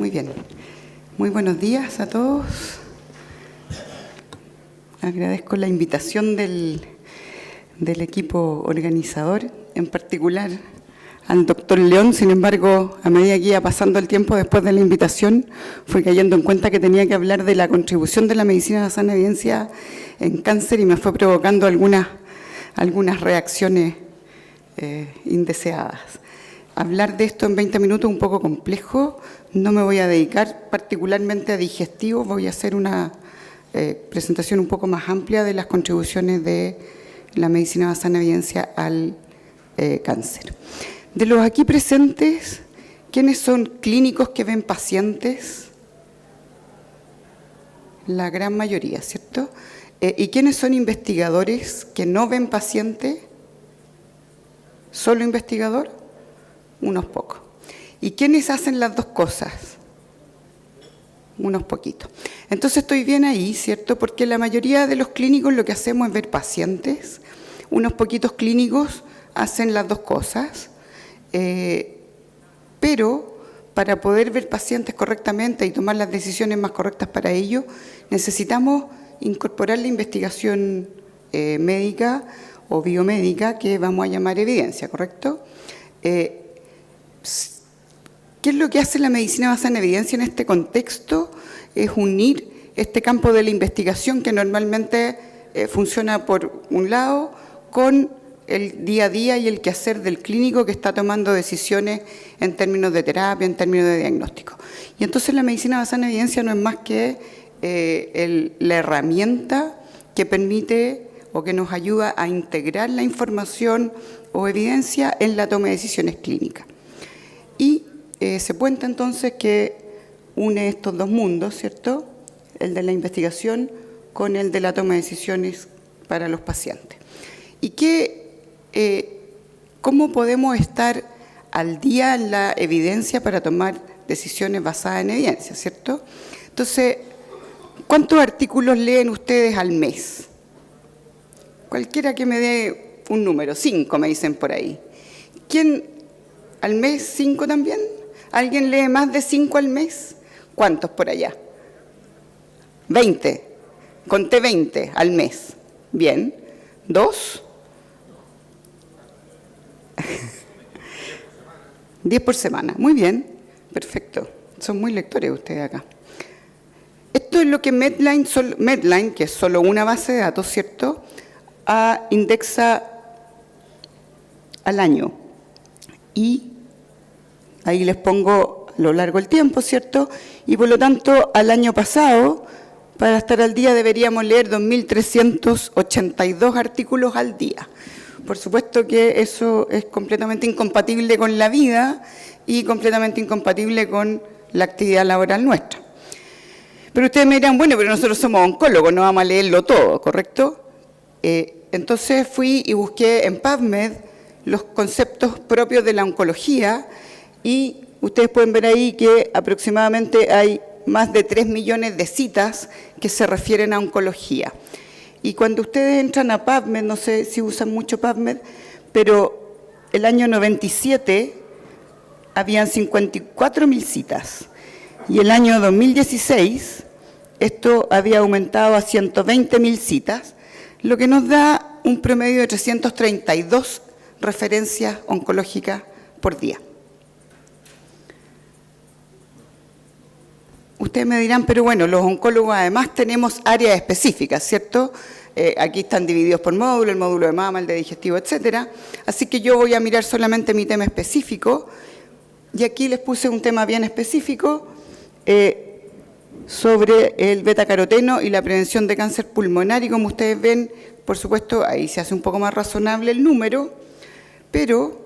Muy bien. Muy buenos días a todos. Agradezco la invitación del equipo organizador, en particular al doctor León. Sin embargo, a medida que iba pasando el tiempo después de la invitación, fui cayendo en cuenta que tenía que hablar de la contribución de la medicina basada en evidencia en cáncer y me fue provocando algunas reacciones indeseadas. Hablar de esto en 20 minutos es un poco complejo. No me voy a dedicar particularmente a digestivo, voy a hacer una presentación un poco más amplia de las contribuciones de la medicina basada en evidencia al cáncer. De los aquí presentes, ¿quiénes son clínicos que ven pacientes? La gran mayoría, ¿cierto? ¿Y quiénes son investigadores que no ven pacientes? ¿Solo investigador? Unos pocos. ¿Y quiénes hacen las dos cosas? Unos poquitos. Entonces estoy bien ahí, ¿cierto? Porque la mayoría de los clínicos lo que hacemos es ver pacientes. Unos poquitos clínicos hacen las dos cosas. Pero para poder ver pacientes correctamente y tomar las decisiones más correctas para ello, necesitamos incorporar la investigación médica o biomédica que vamos a llamar evidencia, ¿correcto? ¿Qué es lo que hace la medicina basada en evidencia en este contexto? Es unir este campo de la investigación que normalmente funciona por un lado con el día a día y el quehacer del clínico que está tomando decisiones en términos de terapia, en términos de diagnóstico. Y entonces la medicina basada en evidencia no es más que la herramienta que permite o que nos ayuda a integrar la información o evidencia en la toma de decisiones clínicas. Y se cuenta entonces que une estos dos mundos, ¿cierto? El de la investigación con el de la toma de decisiones para los pacientes. ¿Y cómo podemos estar al día en la evidencia para tomar decisiones basadas en evidencia, ¿cierto? Entonces, ¿cuántos artículos leen ustedes al mes? Cualquiera que me dé un número, 5 me dicen por ahí. ¿Quién al mes 5 también? ¿Alguien lee más de 5 al mes? ¿Cuántos por allá? 20. Conté 20 al mes. Bien. ¿2? 10 por semana. Muy bien. Perfecto. Son muy lectores ustedes acá. Esto es lo que Medline, que es solo una base de datos, ¿cierto?, indexa al año. Y ahí les pongo a lo largo del tiempo, ¿cierto? Y por lo tanto, al año pasado, para estar al día, deberíamos leer 2.382 artículos al día. Por supuesto que eso es completamente incompatible con la vida y completamente incompatible con la actividad laboral nuestra. Pero ustedes me dirán, bueno, pero nosotros somos oncólogos, no vamos a leerlo todo, ¿correcto? Entonces fui y busqué en PubMed los conceptos propios de la oncología y ustedes pueden ver ahí que aproximadamente hay más de 3 millones de citas que se refieren a oncología. Y cuando ustedes entran a PubMed, no sé si usan mucho PubMed, pero el año 97 habían 54.000 citas y el año 2016 esto había aumentado a 120.000 citas, lo que nos da un promedio de 332 referencias oncológicas por día. Ustedes me dirán, pero bueno, los oncólogos además tenemos áreas específicas, ¿cierto? Aquí están divididos por módulo, el módulo de mama, el de digestivo, etcétera. Así que yo voy a mirar solamente mi tema específico y aquí les puse un tema bien específico sobre el betacaroteno y la prevención de cáncer pulmonar y como ustedes ven, por supuesto, ahí se hace un poco más razonable el número, pero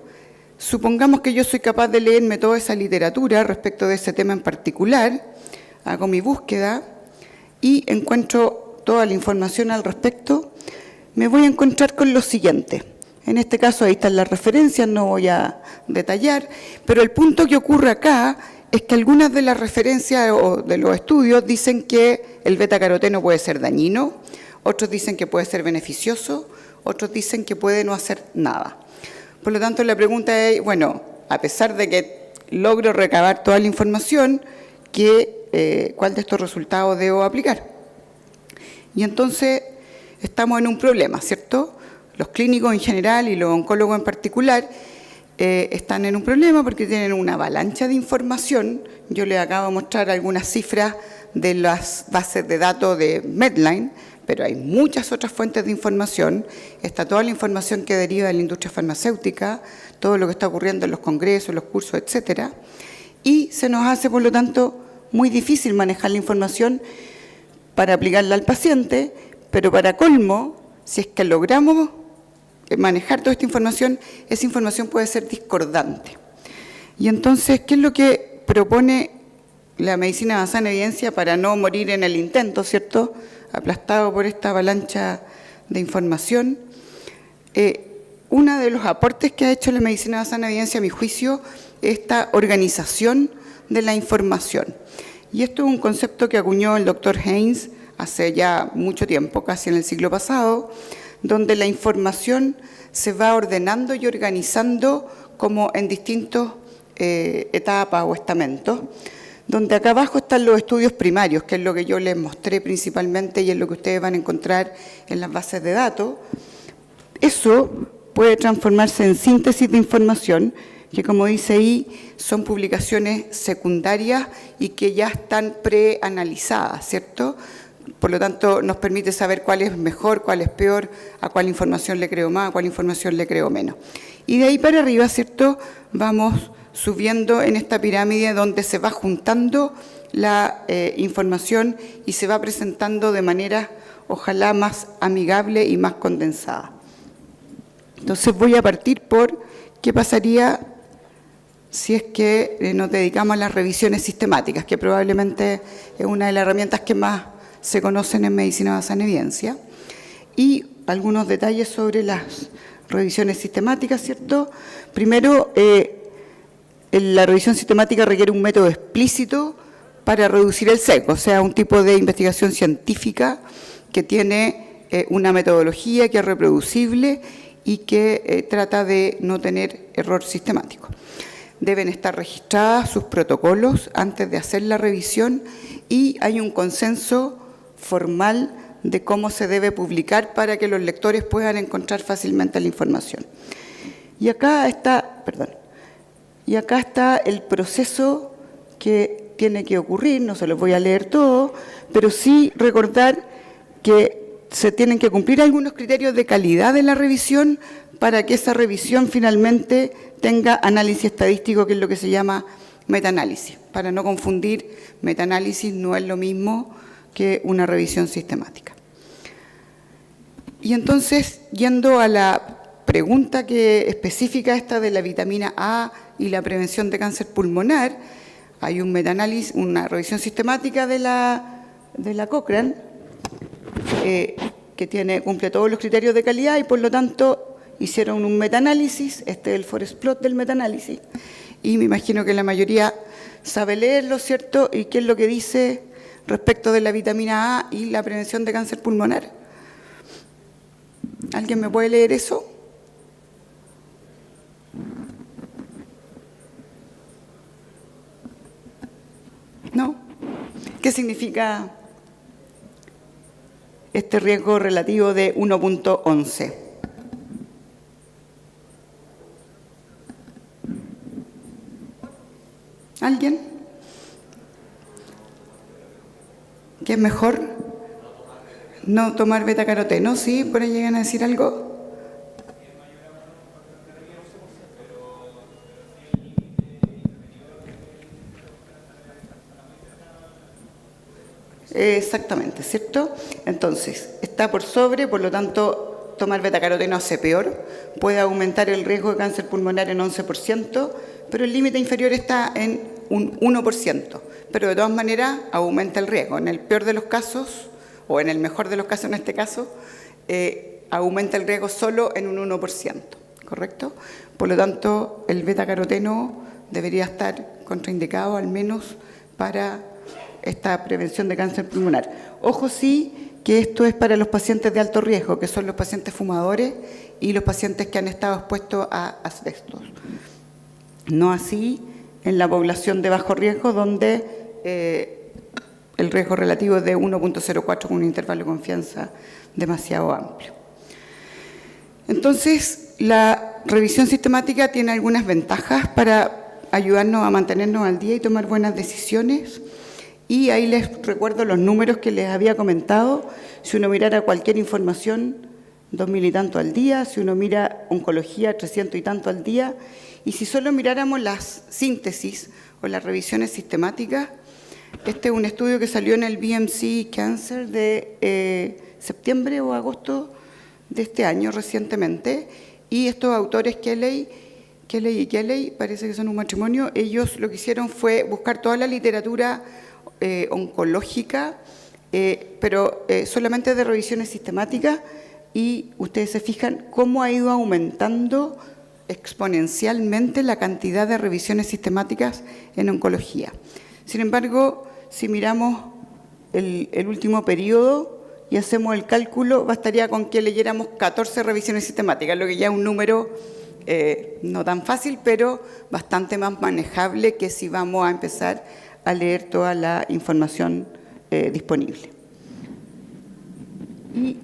supongamos que yo soy capaz de leerme toda esa literatura respecto de ese tema en particular, hago mi búsqueda y encuentro toda la información al respecto, me voy a encontrar con lo siguiente. En este caso ahí están las referencias, no voy a detallar, pero el punto que ocurre acá es que algunas de las referencias o de los estudios dicen que el betacaroteno puede ser dañino, otros dicen que puede ser beneficioso, otros dicen que puede no hacer nada. Por lo tanto, la pregunta es, bueno, a pesar de que logro recabar toda la información, cuál de estos resultados debo aplicar. Y entonces estamos en un problema, ¿cierto? Los clínicos en general y los oncólogos en particular están en un problema porque tienen una avalancha de información. Yo les acabo de mostrar algunas cifras de las bases de datos de Medline, pero hay muchas otras fuentes de información. Está toda la información que deriva de la industria farmacéutica, todo lo que está ocurriendo en los congresos, los cursos, etcétera. Y se nos hace, por lo tanto, muy difícil manejar la información para aplicarla al paciente, pero para colmo, si es que logramos manejar toda esa información puede ser discordante. Y entonces, ¿qué es lo que propone la medicina avanzada en evidencia para no morir en el intento, ¿cierto?, aplastado por esta avalancha de información? Uno de los aportes que ha hecho la medicina avanzada en evidencia, a mi juicio, es esta organización de la información. Y esto es un concepto que acuñó el doctor Haynes hace ya mucho tiempo, casi en el siglo pasado, donde la información se va ordenando y organizando como en distintas etapas o estamentos, donde acá abajo están los estudios primarios, que es lo que yo les mostré principalmente y es lo que ustedes van a encontrar en las bases de datos. Eso puede transformarse en síntesis de información, que como dice ahí, son publicaciones secundarias y que ya están preanalizadas, ¿cierto? Por lo tanto, nos permite saber cuál es mejor, cuál es peor, a cuál información le creo más, a cuál información le creo menos. Y de ahí para arriba, ¿cierto?, vamos subiendo en esta pirámide donde se va juntando la información y se va presentando de manera, ojalá, más amigable y más condensada. Entonces voy a partir por qué pasaría si es que nos dedicamos a las revisiones sistemáticas, que probablemente es una de las herramientas que más se conocen en medicina basada en evidencia, y algunos detalles sobre las revisiones sistemáticas, ¿cierto? Primero, la revisión sistemática requiere un método explícito para reducir el sesgo, o sea, un tipo de investigación científica que tiene una metodología que es reproducible y que trata de no tener error sistemático. Deben estar registradas sus protocolos antes de hacer la revisión y hay un consenso formal de cómo se debe publicar para que los lectores puedan encontrar fácilmente la información. Y acá está el proceso que tiene que ocurrir, no se los voy a leer todo, pero sí recordar que se tienen que cumplir algunos criterios de calidad de la revisión para que esa revisión finalmente tenga análisis estadístico, que es lo que se llama metaanálisis. Para no confundir, metaanálisis no es lo mismo que una revisión sistemática. Y entonces, yendo a la pregunta específica esta de la vitamina A y la prevención de cáncer pulmonar, hay un metaanálisis, una revisión sistemática de la Cochrane, que cumple todos los criterios de calidad y por lo tanto hicieron un metaanálisis, este es el forest plot del metaanálisis, y me imagino que la mayoría sabe leerlo, ¿cierto? ¿Y qué es lo que dice respecto de la vitamina A y la prevención de cáncer pulmonar? ¿Alguien me puede leer eso? ¿No? ¿Qué significa este riesgo relativo de 1.11? ¿Alguien? ¿Qué es mejor? No tomar betacaroteno, ¿sí? ¿Por ahí llegan a decir algo? Exactamente, ¿cierto? Entonces, está por sobre, por lo tanto, tomar betacaroteno hace peor, puede aumentar el riesgo de cáncer pulmonar en 11%, pero el límite inferior está en un 1%, pero de todas maneras aumenta el riesgo. En el peor de los casos, o en el mejor de los casos en este caso, aumenta el riesgo solo en un 1%, ¿correcto? Por lo tanto, el betacaroteno debería estar contraindicado al menos para esta prevención de cáncer pulmonar. Ojo sí que esto es para los pacientes de alto riesgo, que son los pacientes fumadores y los pacientes que han estado expuestos a asbestos. No así en la población de bajo riesgo, donde el riesgo relativo de 1.04 con un intervalo de confianza demasiado amplio. Entonces, la revisión sistemática tiene algunas ventajas para ayudarnos a mantenernos al día y tomar buenas decisiones. Y ahí les recuerdo los números que les había comentado. Si uno mirara cualquier información, 2.000 y tanto al día. Si uno mira oncología, 300 y tanto al día. Y si solo miráramos las síntesis o las revisiones sistemáticas, este es un estudio que salió en el BMC Cancer de septiembre o agosto de este año, recientemente. Y estos autores, Kelly y Kelly, parece que son un matrimonio, ellos lo que hicieron fue buscar toda la literatura oncológica, pero solamente de revisiones sistemáticas, y ustedes se fijan cómo ha ido aumentando exponencialmente la cantidad de revisiones sistemáticas en oncología. Sin embargo, si miramos el último periodo y hacemos el cálculo, bastaría con que leyéramos 14 revisiones sistemáticas, lo que ya es un número no tan fácil, pero bastante más manejable que si vamos a empezar a leer toda la información disponible. Y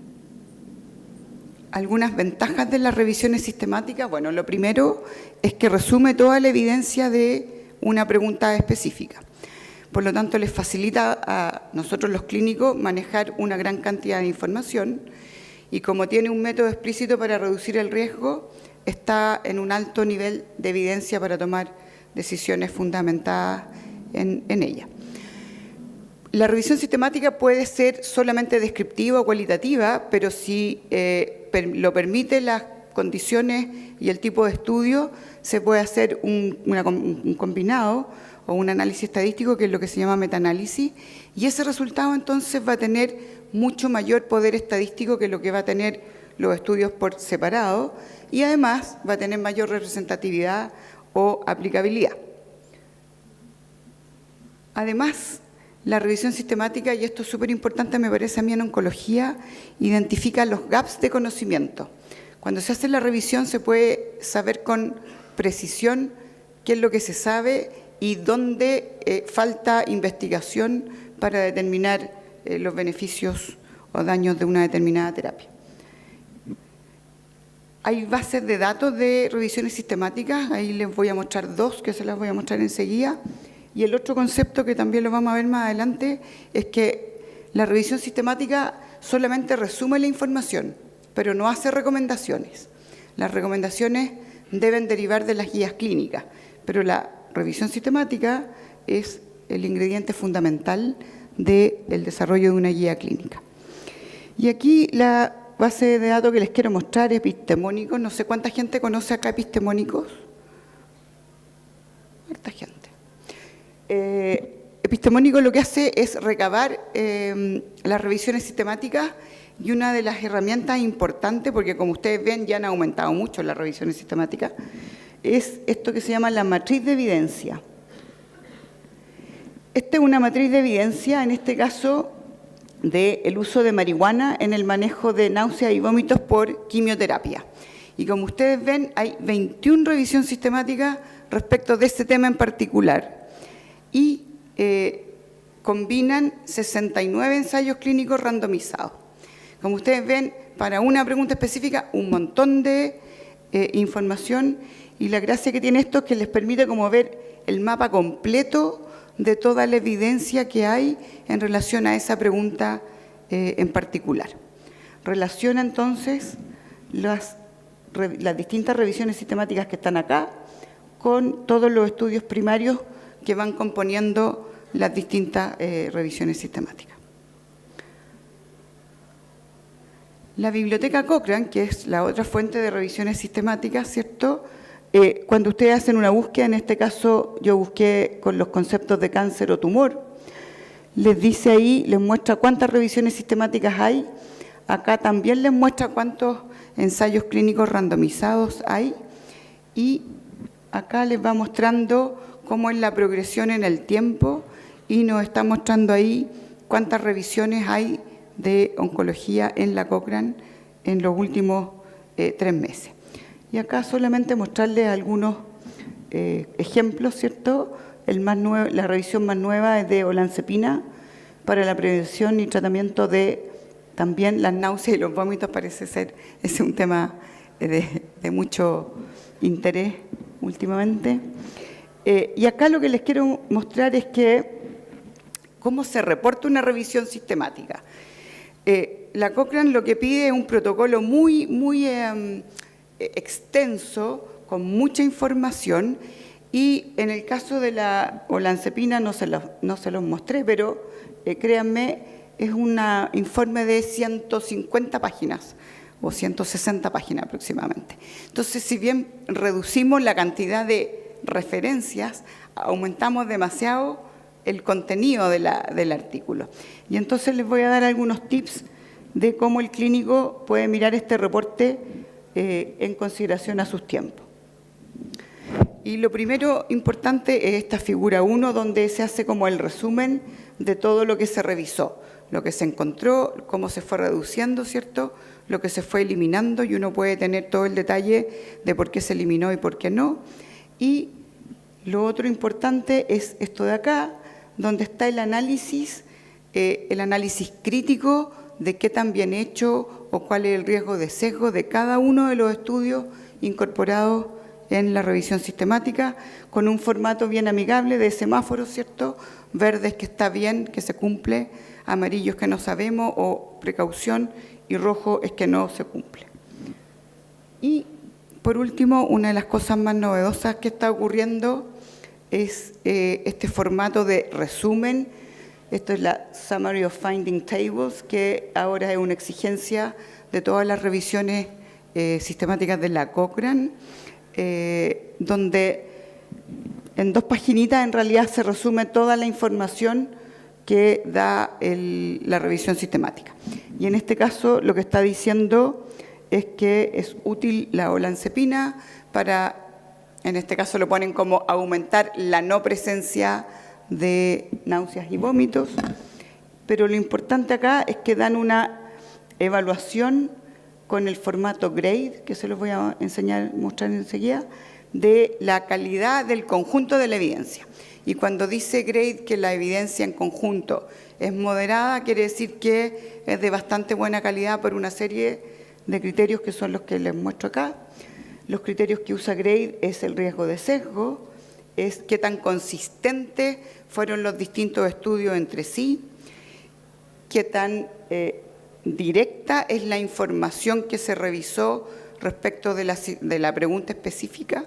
algunas ventajas de las revisiones sistemáticas. Bueno, lo primero es que resume toda la evidencia de una pregunta específica. Por lo tanto, les facilita a nosotros los clínicos manejar una gran cantidad de información, y como tiene un método explícito para reducir el riesgo, está en un alto nivel de evidencia para tomar decisiones fundamentadas en ella. La revisión sistemática puede ser solamente descriptiva o cualitativa, pero si lo permite las condiciones y el tipo de estudio, se puede hacer un combinado o un análisis estadístico, que es lo que se llama metaanálisis, y ese resultado entonces va a tener mucho mayor poder estadístico que lo que va a tener los estudios por separado, y además va a tener mayor representatividad o aplicabilidad. Además, la revisión sistemática, y esto es súper importante me parece a mí en oncología, identifica los gaps de conocimiento. Cuando se hace la revisión se puede saber con precisión qué es lo que se sabe y dónde falta investigación para determinar los beneficios o daños de una determinada terapia. Hay bases de datos de revisiones sistemáticas, ahí les voy a mostrar dos que se las voy a mostrar enseguida. Y el otro concepto, que también lo vamos a ver más adelante, es que la revisión sistemática solamente resume la información, pero no hace recomendaciones. Las recomendaciones deben derivar de las guías clínicas, pero la revisión sistemática es el ingrediente fundamental del desarrollo de una guía clínica. Y aquí la base de datos que les quiero mostrar es epistemónicos. No sé cuánta gente conoce acá epistemónicos. Harta gente. Epistemónico lo que hace es recabar las revisiones sistemáticas, y una de las herramientas importantes, porque como ustedes ven ya han aumentado mucho las revisiones sistemáticas, es esto que se llama la matriz de evidencia. Esta es una matriz de evidencia, en este caso, del uso de marihuana en el manejo de náuseas y vómitos por quimioterapia. Y como ustedes ven, hay 21 revisiones sistemáticas respecto de este tema en particular. Y combinan 69 ensayos clínicos randomizados. Como ustedes ven, para una pregunta específica, un montón de información, y la gracia que tiene esto es que les permite como ver el mapa completo de toda la evidencia que hay en relación a esa pregunta en particular. Relaciona entonces las distintas revisiones sistemáticas que están acá con todos los estudios primarios que van componiendo las distintas revisiones sistemáticas. La biblioteca Cochrane, que es la otra fuente de revisiones sistemáticas, ¿cierto? Cuando ustedes hacen una búsqueda, en este caso yo busqué con los conceptos de cáncer o tumor, les dice ahí, les muestra cuántas revisiones sistemáticas hay. Acá también les muestra cuántos ensayos clínicos randomizados hay, y acá les va mostrando cómo es la progresión en el tiempo, y nos está mostrando ahí cuántas revisiones hay de oncología en la Cochrane en los últimos 3 meses. Y acá solamente mostrarles algunos ejemplos, ¿cierto? la revisión más nueva es de olanzapina para la prevención y tratamiento de también las náuseas y los vómitos. Parece ser ese es un tema de mucho interés últimamente. Y acá lo que les quiero mostrar es que cómo se reporta una revisión sistemática. La Cochrane lo que pide es un protocolo muy extenso, con mucha información, y en el caso de la olanzapina no se los mostré, pero créanme, es un informe de 150 páginas o 160 páginas aproximadamente. Entonces, si bien reducimos la cantidad de referencias, aumentamos demasiado el contenido del artículo. Y entonces les voy a dar algunos tips de cómo el clínico puede mirar este reporte en consideración a sus tiempos. Y lo primero importante es esta figura 1, donde se hace como el resumen de todo lo que se revisó, lo que se encontró, cómo se fue reduciendo, ¿cierto?, lo que se fue eliminando, y uno puede tener todo el detalle de por qué se eliminó y por qué no. Y lo otro importante es esto de acá, donde está el análisis crítico de qué tan bien hecho o cuál es el riesgo de sesgo de cada uno de los estudios incorporados en la revisión sistemática, con un formato bien amigable de semáforos, ¿cierto? Verdes que está bien, que se cumple, amarillos que no sabemos o precaución, y rojo es que no se cumple. Y por último, una de las cosas más novedosas que está ocurriendo es este formato de resumen. Esto es la Summary of Finding Tables, que ahora es una exigencia de todas las revisiones sistemáticas de la Cochrane, donde en 2 paginitas en realidad se resume toda la información que da la revisión sistemática. Y en este caso lo que está diciendo es que es útil la olanzapina para, en este caso lo ponen como aumentar la no presencia de náuseas y vómitos, pero lo importante acá es que dan una evaluación con el formato GRADE, que se los voy a mostrar enseguida, de la calidad del conjunto de la evidencia. Y cuando dice GRADE que la evidencia en conjunto es moderada, quiere decir que es de bastante buena calidad por una serie de criterios que son los que les muestro acá. Los criterios que usa GRADE es el riesgo de sesgo, es qué tan consistentes fueron los distintos estudios entre sí, qué tan directa es la información que se revisó respecto de la pregunta específica,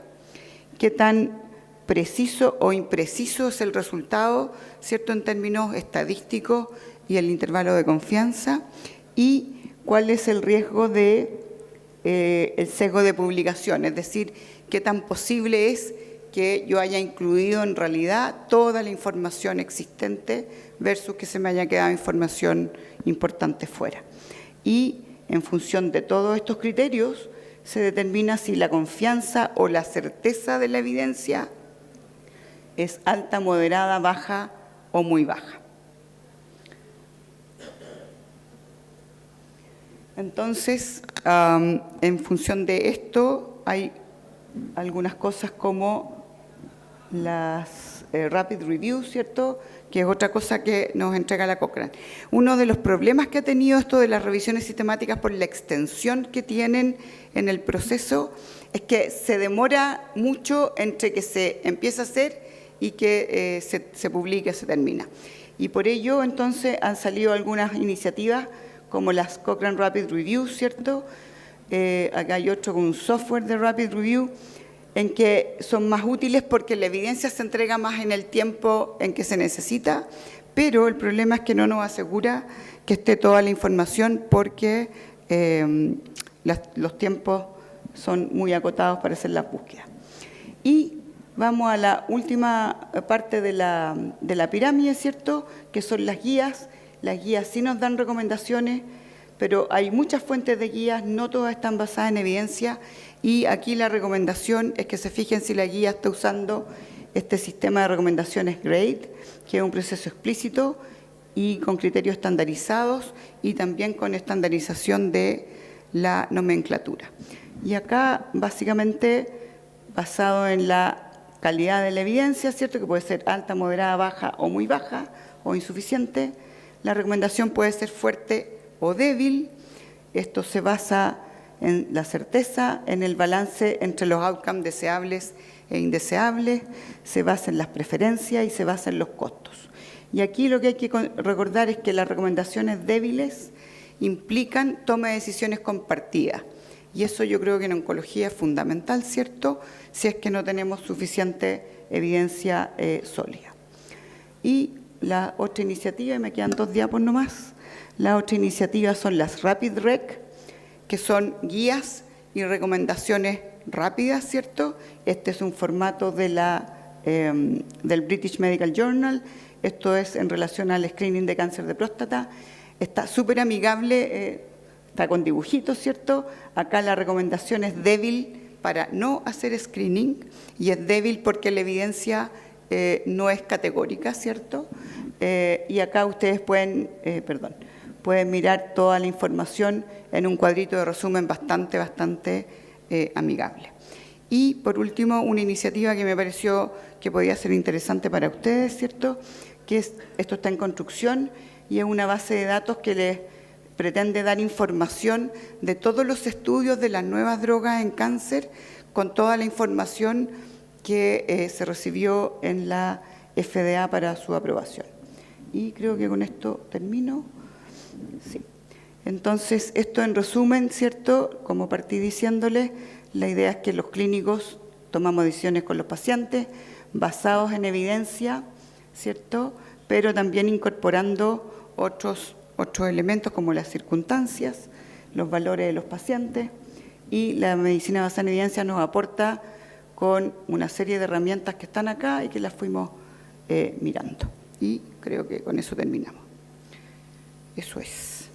qué tan preciso o impreciso es el resultado, ¿cierto?, en términos estadísticos y el intervalo de confianza, y cuál es el riesgo de el sesgo de publicación, es decir, qué tan posible es que yo haya incluido en realidad toda la información existente versus que se me haya quedado información importante fuera. Y en función de todos estos criterios se determina si la confianza o la certeza de la evidencia es alta, moderada, baja o muy baja. Entonces, en función de esto, hay algunas cosas como las Rapid Reviews, ¿cierto?, que es otra cosa que nos entrega la Cochrane. Uno de los problemas que ha tenido esto de las revisiones sistemáticas por la extensión que tienen en el proceso es que se demora mucho entre que se empieza a hacer y que se publique, se termina. Y por ello, entonces, han salido algunas iniciativas como las Cochrane Rapid Reviews, ¿cierto? Acá hay otro con un software de Rapid Review, en que son más útiles porque la evidencia se entrega más en el tiempo en que se necesita, pero el problema es que no nos asegura que esté toda la información porque los tiempos son muy acotados para hacer la búsqueda. Y vamos a la última parte de la pirámide, ¿cierto?, que son las guías. Las guías sí nos dan recomendaciones, pero hay muchas fuentes de guías, no todas están basadas en evidencia, y aquí la recomendación es que se fijen si la guía está usando este sistema de recomendaciones GRADE, que es un proceso explícito y con criterios estandarizados y también con estandarización de la nomenclatura. Y acá, básicamente, basado en la calidad de la evidencia, ¿cierto? Que puede ser alta, moderada, baja o muy baja o insuficiente. La recomendación puede ser fuerte o débil. Esto se basa en la certeza, en el balance entre los outcomes deseables e indeseables, se basa en las preferencias y se basa en los costos. Y aquí lo que hay que recordar es que las recomendaciones débiles implican toma de decisiones compartidas. Y eso yo creo que en oncología es fundamental, ¿cierto?, si es que no tenemos suficiente evidencia sólida. Y la otra iniciativa, y me quedan 2 diapos nomás, la otra iniciativa son las RapidRec, que son guías y recomendaciones rápidas, ¿cierto? Este es un formato de del British Medical Journal. Esto es en relación al screening de cáncer de próstata. Está súper amigable, está con dibujitos, ¿cierto? Acá la recomendación es débil para no hacer screening y es débil porque la evidencia no es categórica, ¿cierto? Y acá ustedes pueden mirar toda la información en un cuadrito de resumen bastante amigable. Y, por último, una iniciativa que me pareció que podía ser interesante para ustedes, ¿cierto?, que esto está en construcción y es una base de datos que les pretende dar información de todos los estudios de las nuevas drogas en cáncer, con toda la información que se recibió en la FDA para su aprobación. Y creo que con esto termino. Sí. Entonces, esto en resumen, ¿cierto? Como partí diciéndoles, la idea es que los clínicos tomamos decisiones con los pacientes basados en evidencia, ¿cierto?, pero también incorporando otros elementos como las circunstancias, los valores de los pacientes, y la medicina basada en evidencia nos aporta con una serie de herramientas que están acá y que las fuimos mirando. Y creo que con eso terminamos. Eso es.